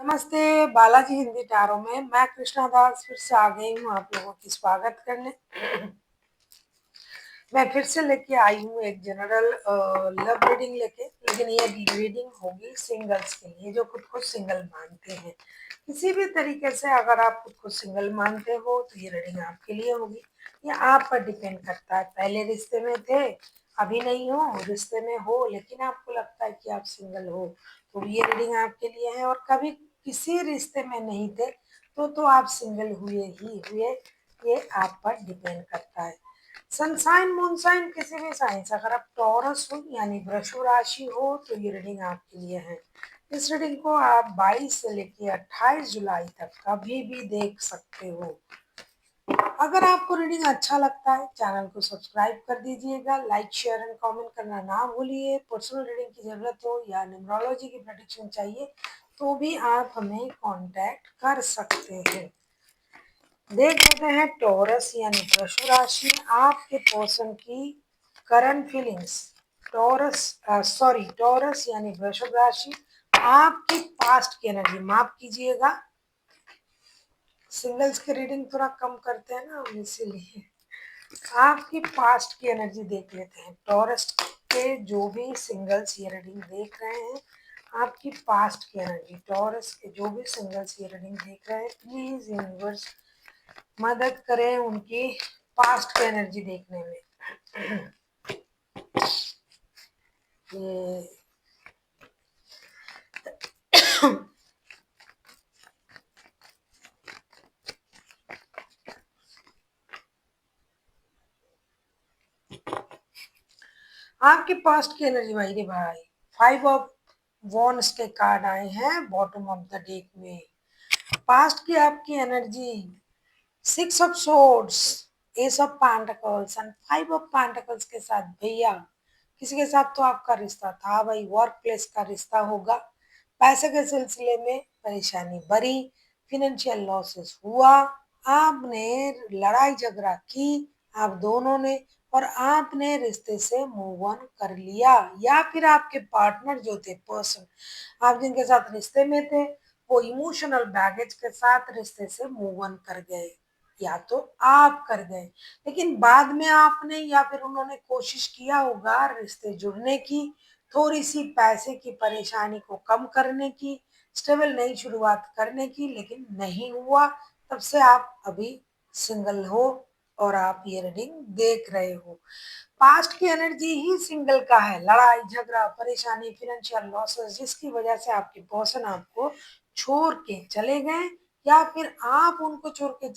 नमस्ते। बालाजी हिंदी टारो में मैं कृष्णा दास फिर से आ गई हूँ आप लोगों की स्वागत करने। मैं फिर से लेके आई हूँ एक जनरल लव रीडिंग लेके, लेकिन ये रीडिंग होगी सिंगल्स के लिए जो खुद को सिंगल मानते हैं। किसी भी तरीके से अगर आप खुद को सिंगल मानते हो तो ये रीडिंग आपके लिए होगी। ये आप पर डिपेंड करता है, पहले रिश्ते में थे, अभी नहीं हो, रिश्ते में हो लेकिन आपको लगता है कि आप सिंगल हो, तो ये रीडिंग आपके लिए है। और कभी किसी रिश्ते में नहीं थे तो आप सिंगल हुए ही हुए, ये आप पर डिपेंड करता है। सनसाइन मूनसाइन किसी भी साइन से, अगर आप टॉरस हो यानी वृषभ राशि हो तो ये रीडिंग आपके लिए है। इस रीडिंग को आप 22 से लेकर 28 जुलाई तक कभी भी देख सकते हो। अगर आपको रीडिंग अच्छा लगता है चैनल को सब्सक्राइब कर दीजिएगा, लाइक शेयर एंड कमेंट करना ना भूलिए। पर्सनल रीडिंग की जरूरत हो या न्यूमरोलॉजी की प्रेडिक्शन चाहिए तो भी आप हमें कांटेक्ट कर सकते हैं। देख लेते हैं टॉरस यानी वृषभ राशि, आपके पर्सन की करंट फीलिंग्स। टॉरस यानी वृषभ राशि, आपकी पास्ट की एनर्जी माफ कीजिएगा, सिंगल्स की रीडिंग थोड़ा कम करते हैं ना हम, इसीलिए आपकी पास्ट की एनर्जी देख लेते हैं। टॉरस के जो भी सिंगल्स ये रीडिंग देख रहे हैं, आपकी पास्ट की एनर्जी, टॉरस के जो भी सिंगल्स ये रीडिंग देख रहे हैं, प्लीज यूनिवर्स मदद करें उनकी पास्ट की एनर्जी देखने में। ये आपके पास्ट की एनर्जी भाई रे भाई, 5 ऑफ वॉन्ड्स के कार्ड आए हैं बॉटम ऑफ द डेक में। पास्ट की आपकी energy 6 of swords, S of pentacles and 5 of pentacles के साथ भैया किसी के साथ तो आपका रिश्ता था भाई, वर्क प्लेस का रिश्ता होगा। पैसे के सिलसिले में परेशानी बढ़ी, फिनेंशियल लॉसेस हुआ, आपने लड़ाई झगड़ा की आप दोनों ने, और आपने रिश्ते से मूव ऑन कर लिया। या फिर आपके पार्टनर जो थे, पर्सन आप जिनके साथ रिश्ते में थे, वो इमोशनल बैगेज के साथ रिश्ते से मूव ऑन कर गए, या तो आप कर गए। लेकिन बाद में आपने या फिर उन्होंने कोशिश किया होगा रिश्ते जुड़ने की, थोड़ी सी पैसे की परेशानी को कम करने की, स्टेबल नई शुरुआत करने की, लेकिन नहीं हुआ। तब से आप अभी सिंगल हो और आप ये रीडिंग देख रहे हो। पास्ट की एनर्जी ही सिंगल का है, लड़ाई झगड़ा परेशानी फिनेंशियल लॉसेस, जिसकी वजह से आपके पर्सन आपको छोड़ के चले गए या फिर आप उनको छोड़ के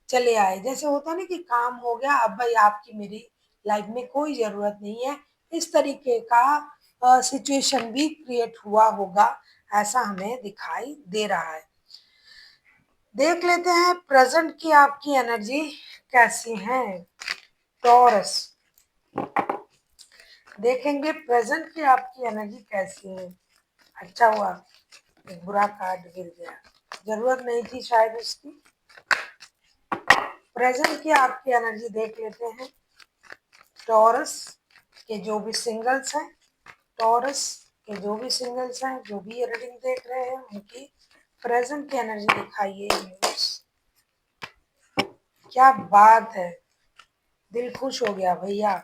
चले आए। जैसे होता ना कि काम हो गया, अब भाई आपकी मेरी लाइफ में कोई जरूरत नहीं है, इस तरीके का सिचुएशन भी क्रिएट हुआ होगा, ऐसा हमें दिखाई दे रहा है। देख लेते हैं प्रेजेंट की आपकी एनर्जी कैसी है। टॉरस, देखेंगे प्रेजेंट की आपकी एनर्जी कैसी है। अच्छा हुआ एक बुरा कार्ड गिर गया, जरूरत नहीं थी शायद उसकी। प्रेजेंट की आपकी एनर्जी देख लेते हैं। टॉरस के जो भी सिंगल्स हैं, टॉरस के जो भी सिंगल्स हैं, जो भी ये रीडिंग देख रहे हैं, उनकी प्रेजेंट की एनर्जी दिखाइए यूनिवर्स। क्या बात है, दिल खुश हो गया भैया।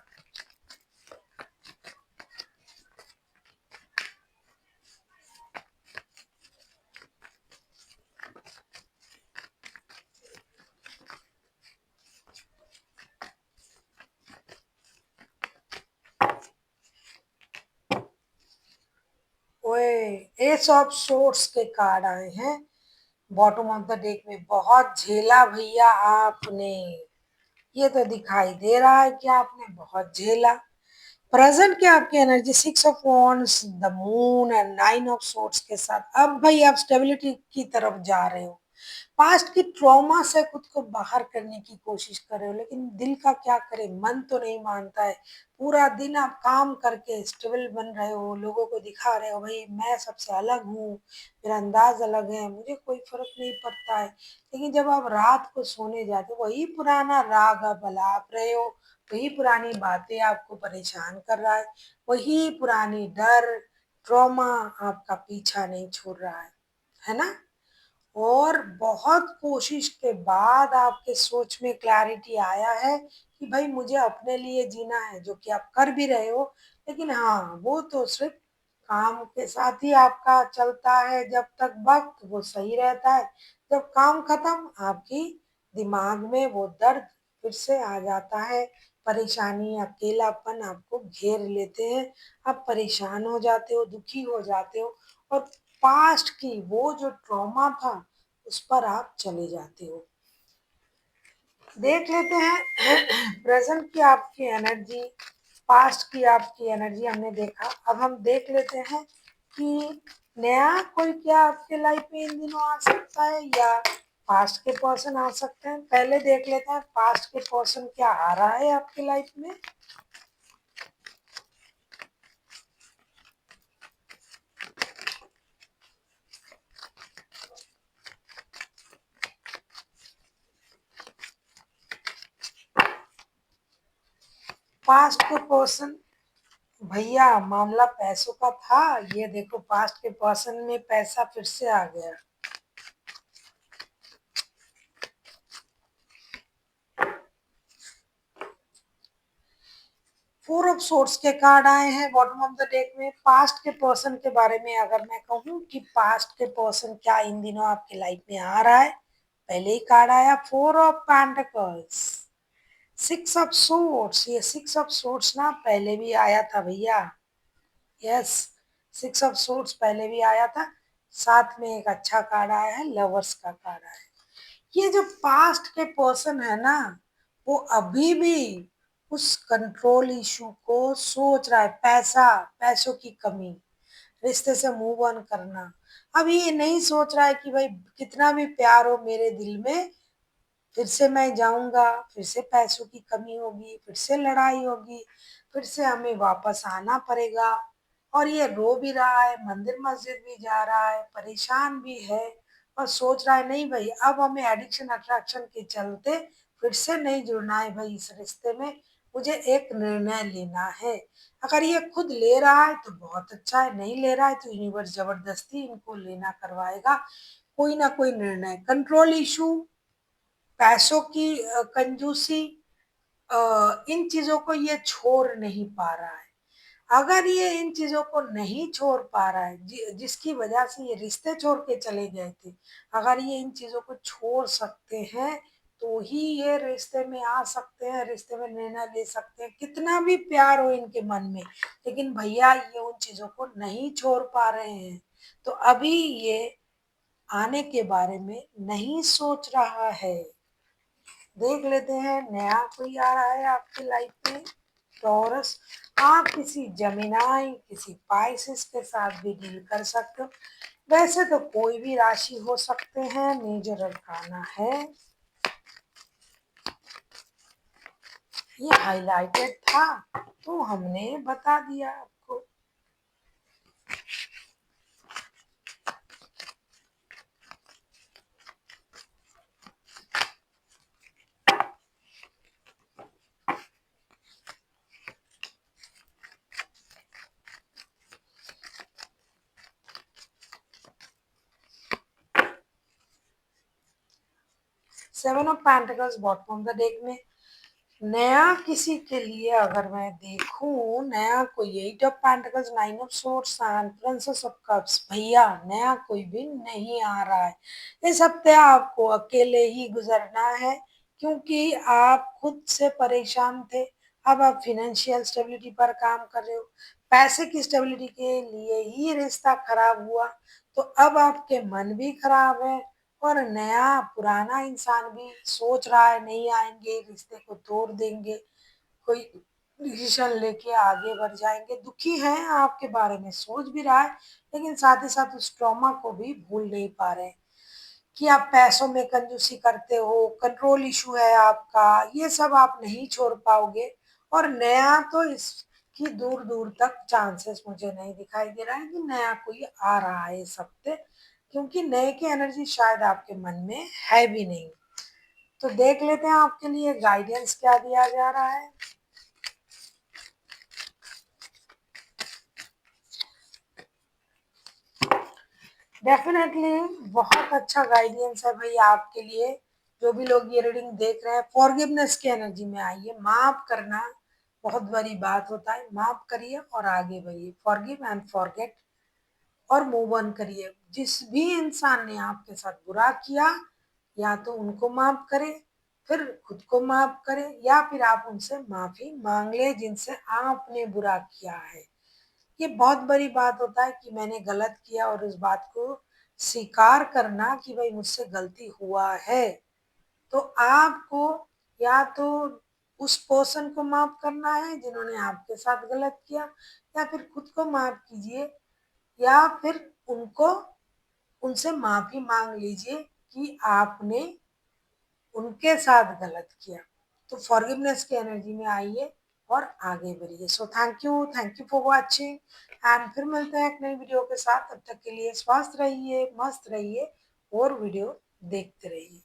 ओए, एस ऑफ सोर्स के कार्ड आए हैं बॉटम ऑफ द डेक में। बहुत झेला भैया आपने, ये तो दिखाई दे रहा है कि आपने बहुत झेला। प्रेजेंट की आपकी energy 6 of wands, the moon and 9 of swords के साथ अब भाई आप स्टेबिलिटी की तरफ जा रहे हो। पास्ट की ट्रॉमा से खुद को बाहर करने की कोशिश कर रहे हो, लेकिन दिल का क्या करे, मन तो नहीं मानता है। पूरा दिन आप काम करके स्टेबल बन रहे हो, लोगों को दिखा रहे हो भाई मैं सबसे अलग हूँ, मेरा अंदाज अलग है, मुझे कोई फर्क नहीं पड़ता है। लेकिन जब आप रात को सोने जाते हो, वही पुराना राग आप अलाप रहे हो, वही पुरानी बातें आपको परेशान कर रहा है, वही पुरानी डर ट्रॉमा आपका पीछा नहीं छोड़ रहा है। है ना। और बहुत कोशिश के बाद आपके सोच में क्लैरिटी आया है कि भाई मुझे अपने लिए जीना है, जो कि आप कर भी रहे हो। लेकिन हाँ, वो तो सिर्फ काम के साथ ही आपका चलता है, जब तक वक्त वो सही रहता है। जब काम खत्म, आपकी दिमाग में वो दर्द फिर से आ जाता है। परेशानी, अकेलापन आपको घेर लेते हैं। आप परेशान हो जाते हो, दुखी हो जाते हो, और पास्ट की वो जो ट्रॉमा था उस पर आप चले जाते हो। देख लेते हैं प्रेजेंट की आपकी एनर्जी, पास्ट की आपकी एनर्जी हमने देखा। अब हम देख लेते हैं कि नया कोई क्या आपके लाइफ में इन दिनों आ सकता है, या पास्ट के पर्सन आ सकते हैं। पहले देख लेते हैं पास्ट के पर्सन क्या आ रहा है आपकी लाइफ में। पास्ट के पर्सन, भैया मामला पैसों का था। ये देखो पास्ट के पर्सन में पैसा फिर से आ गया। फोर ऑफ सोर्ट्स के कार्ड आए हैं बॉटम ऑफ द डेक में। पास्ट के पर्सन के बारे में अगर मैं कहूँ कि पास्ट के पर्सन क्या इन दिनों आपके लाइफ में आ रहा है, पहले ही कार्ड आया four of pentacles, six of sorts. ये सिक्स ऑफ सोर्ट्स ना पहले भी आया था भैया। यस, सिक्स ऑफ सोर्ट्स पहले भी आया था। साथ में एक अच्छा कार्ड आया है, लवर्स का कार्ड आया है। ये जो पास्ट के पर्सन है ना, वो अभी भी उस कंट्रोल इशू को सोच रहा है। पैसा, पैसों की कमी, रिश्ते से मूव ऑन करना। अब ये नहीं सोच रहा है कि भाई कितना भी प्यार हो मेरे दिल में, फिर से मैं जाऊंगा, फिर से पैसों की कमी होगी, फिर से लड़ाई होगी, फिर से हमें वापस आना पड़ेगा। और ये रो भी रहा है, मंदिर मस्जिद भी जा रहा है, परेशान भी है, और सोच रहा है नहीं भाई अब हमें एडिक्शन अट्रैक्शन के चलते फिर से नहीं जुड़ना है भाई इस रिश्ते में। मुझे एक निर्णय लेना है। अगर ये खुद ले रहा है तो बहुत अच्छा है, नहीं ले रहा है तो यूनिवर्स जबरदस्ती इनको लेना करवाएगा। कोई ना कोई निर्णय, कंट्रोल इशू, पैसों की कंजूसी, इन चीजों को ये छोड़ नहीं पा रहा है। अगर ये इन चीजों को नहीं छोड़ पा रहा है, जिसकी वजह से ये रिश्ते छोड़ के चले गए थे, अगर ये इन चीजों को छोड़ सकते हैं तो ही ये रिश्ते में आ सकते हैं, रिश्ते में निर्णय ले सकते हैं, कितना भी प्यार हो इनके मन में। लेकिन भैया ये उन चीजों को नहीं छोड़ पा रहे हैं, तो अभी ये आने के बारे में नहीं सोच रहा है। देख लेते हैं नया कोई आ रहा है आपकी लाइफ में। टॉरस, आप किसी जमिनाई, किसी पाइसेस के साथ भी डील कर सकते हो। वैसे तो कोई भी राशि हो सकते हैं, मेजर अरकाना है। ये हाईलाइटेड था तो हमने बता दिया आपको। 7 of pentacles bottom of the deck में। नया किसी के लिए अगर मैं देखूं, नया कोई 8 of pentacles, 9 of swords and princess of cups, भैया नया कोई भी नहीं आ रहा है। इस हफ्ते आपको अकेले ही गुजरना है, क्योंकि आप खुद से परेशान थे। अब आप फिनेंशियल स्टेबिलिटी पर काम कर रहे हो। पैसे की स्टेबिलिटी के लिए ही रिश्ता खराब हुआ, तो अब आपके मन भी खराब है। और नया पुराना इंसान भी सोच रहा है नहीं आएंगे, रिश्ते को तोड़ देंगे, कोई डिसीजन लेके आगे बढ़ जाएंगे। दुखी है, आपके बारे में सोच भी रहा है, लेकिन साथ ही साथ उस ट्रॉमा को भी भूल नहीं पा रहे कि आप पैसों में कंजूसी करते हो, कंट्रोल इशू है आपका, ये सब आप नहीं छोड़ पाओगे। और नया तो इसकी दूर दूर तक चांसेस मुझे नहीं दिखाई दे रहा है कि नया कोई आ रहा है इस हफ्ते, क्योंकि नए की एनर्जी शायद आपके मन में है भी नहीं। तो देख लेते हैं आपके लिए गाइडेंस क्या दिया जा रहा है। डेफिनेटली बहुत अच्छा गाइडेंस है भाई आपके लिए। जो भी लोग ये रीडिंग देख रहे हैं, फॉरगिवनेस की एनर्जी में आइए। माफ करना बहुत बड़ी बात होता है। माफ करिए और आगे बढ़िए। फॉरगिव एंड फॉरगेट और मूव ऑन करिए। जिस भी इंसान ने आपके साथ बुरा किया, या तो उनको माफ करें, फिर खुद को माफ करें, या फिर आप उनसे माफी मांग ले जिनसे आपने बुरा किया है। ये बहुत बड़ी बात होता है कि मैंने गलत किया और उस बात को स्वीकार करना कि भाई मुझसे गलती हुआ है। तो आपको या तो उस पर्सन को माफ करना है जिन्होंने आपके साथ गलत किया, या फिर खुद को माफ कीजिए, या फिर उनको उनसे माफी मांग लीजिए कि आपने उनके साथ गलत किया। तो फॉरगिवनेस की एनर्जी में आइए और आगे बढ़िए। So thank you for watching and फिर मिलते हैं एक नई वीडियो के साथ। तब तक के लिए स्वस्थ रहिए, मस्त रहिए और वीडियो देखते रहिए।